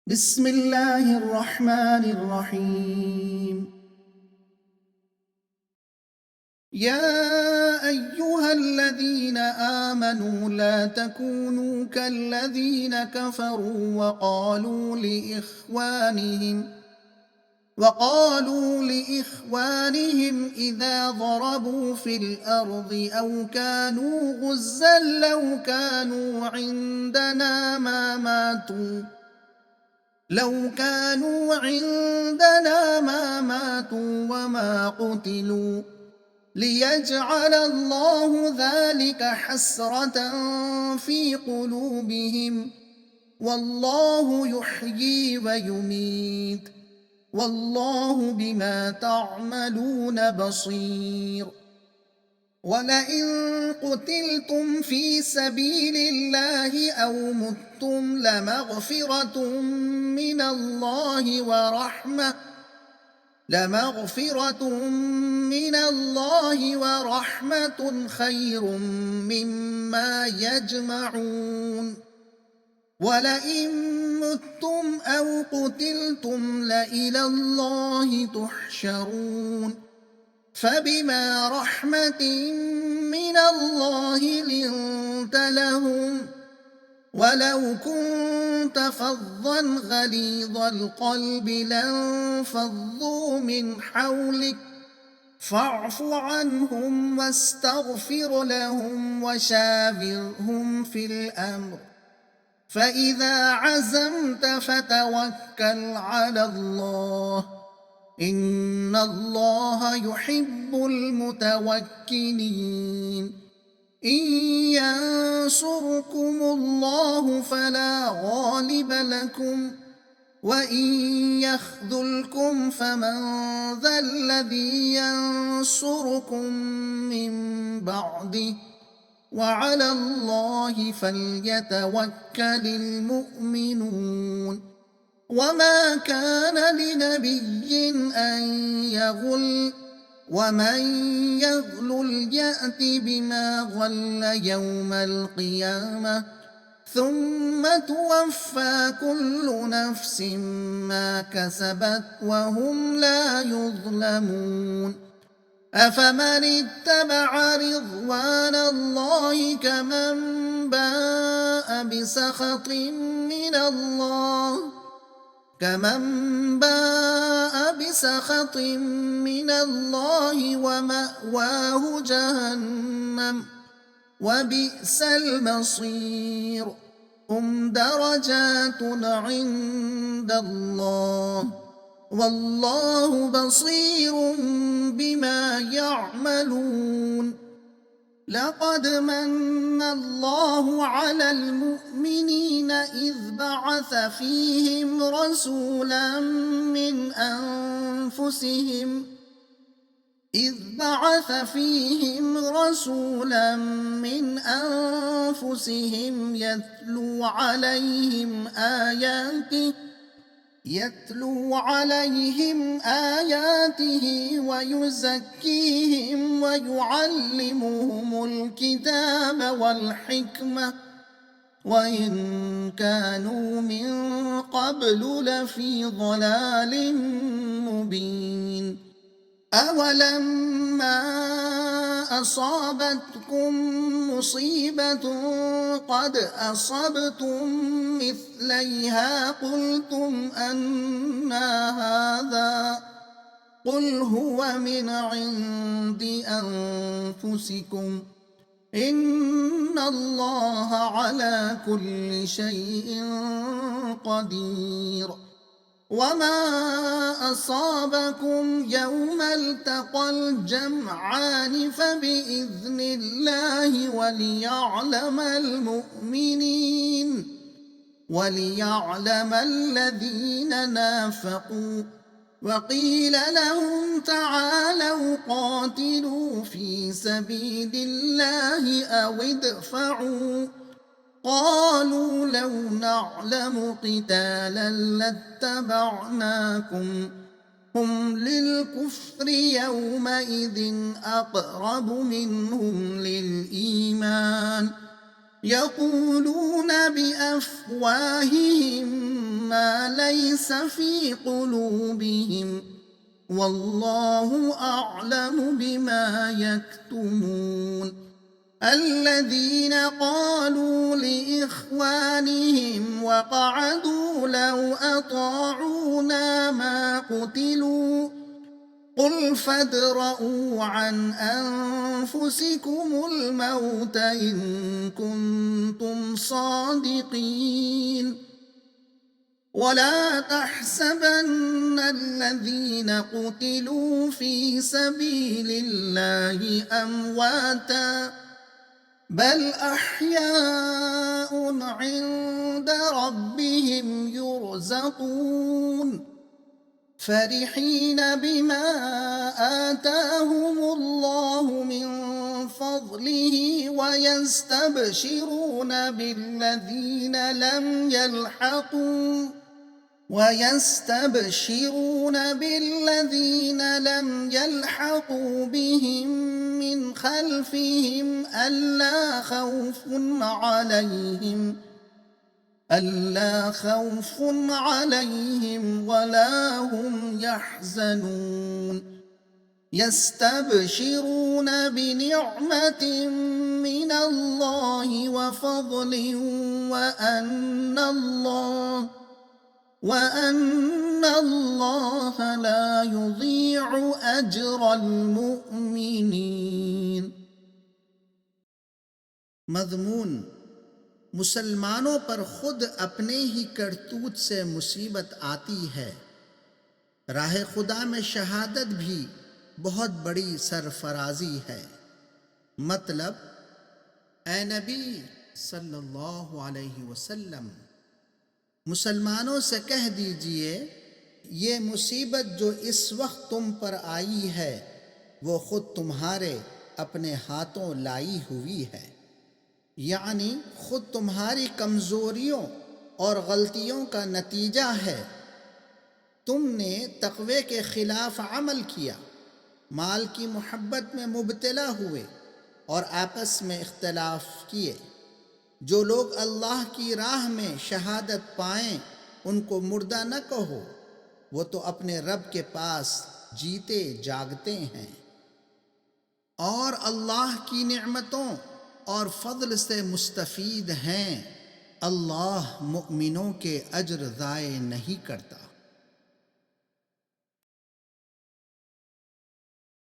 بسم الله الرحمن الرحيم. يا أيها الذين آمنوا لا تكونوا كالذين كفروا وقالوا لإخوانهم إذا ضربوا في الأرض أو كانوا غزا لو كانوا عندنا ما ماتوا وما قتلوا ليجعل الله ذلك حسرة في قلوبهم، والله يحيي ويميت، والله بما تعملون بصير. ولئن قتلتم في سبيل الله أو متم لمغفرة من الله ورحمة خير مما يجمعون. ولئن متم أو قتلتم لإلى الله تحشرون. فبما رحمة من الله لنت لهم، ولو كنت فظا غليظ القلب لانفضوا من حولك، فاعف عنهم واستغفر لهم وشاورهم في الأمر، فإذا عزمت فتوكل على الله، إن الله يحب المتوكلين. إن ينصركم الله فلا غالب لكم، وإن يخذلكم فمن ذا الذي ينصركم من بعده، وعلى الله فليتوكل المؤمنون. وما كان لنبي أن يغل، ومن يغلل يأت بما غل يوم القيامة، ثم توفى كل نفس ما كسبت وهم لا يظلمون. أفمن اتبع رضوان الله كمن باء بسخط من الله ومأواه جهنم، وبئس المصير. هم درجات عند الله، والله بصير بما يعملون. لقد من الله على المؤمنين إذ بعث فيهم رسولا من أنفسهم يتلو عليهم آياته ويزكيهم ويعلمهم الكتاب والحكمة، وإن كانوا من قبل لفي ضلال مبين. أولما أصابتكم مصيبة قد أصبتم مثليها قلتم أنى هذا، قل هو من عند أنفسكم، إن الله على كل شيء قدير. وما أصابكم يوم التقى الجمعان فبإذن الله وليعلم الذين نافقوا. وقيل لهم تعالوا قاتلوا في سبيل الله أو ادفعوا، قالوا لو نعلم قتالا لاتبعناكم، هم للكفر يومئذ أقرب منهم للإيمان، يقولون بأفواههم ما ليس في قلوبهم والله أعلم بما يكتمون الذين قالوا لإخوانهم وقعدوا لو أطاعونا ما قتلوا قل فادرءوا عن أنفسكم الموت إن كنتم صادقين ولا تحسبن الذين قتلوا في سبيل الله أمواتا بل أحياء عند ربهم يرزقون فرحين بما آتاهم الله من فضله ويستبشرون بالذين لم يلحقوا بهم من خلفهم ألا خوف عليهم ولا هم يحزنون يستبشرون بنعمة من الله وفضل وأن الله لا يضيع أجر المؤمنين। मज़मून मुसलमानों पर खुद अपने ही करतूत से मुसीबत आती है। राह खुदा में शहादत भी बहुत बड़ी सरफराजी है। मतलब ए नबी सल्लल्लाहु अलैहि वसल्लम, मुसलमानों से कह दीजिए ये मुसीबत जो इस वक्त तुम पर आई है वो खुद तुम्हारे अपने हाथों लाई हुई है, यानी खुद तुम्हारी कमज़ोरियों और गलतियों का नतीजा है। तुमने तक़वे के ख़िलाफ़ अमल किया, माल की मोहब्बत में मुब्तला हुए और आपस में इख्तलाफ किए। जो लोग अल्लाह की राह में शहादत पाएं उनको मुर्दा न कहो, वो तो अपने रब के पास जीते जागते हैं। और अल्लाह की नेमतों और फضل से मुस्तफ़ीद हैं। अल्लाह मुमिनों के अज्र ज़ाय नहीं करता।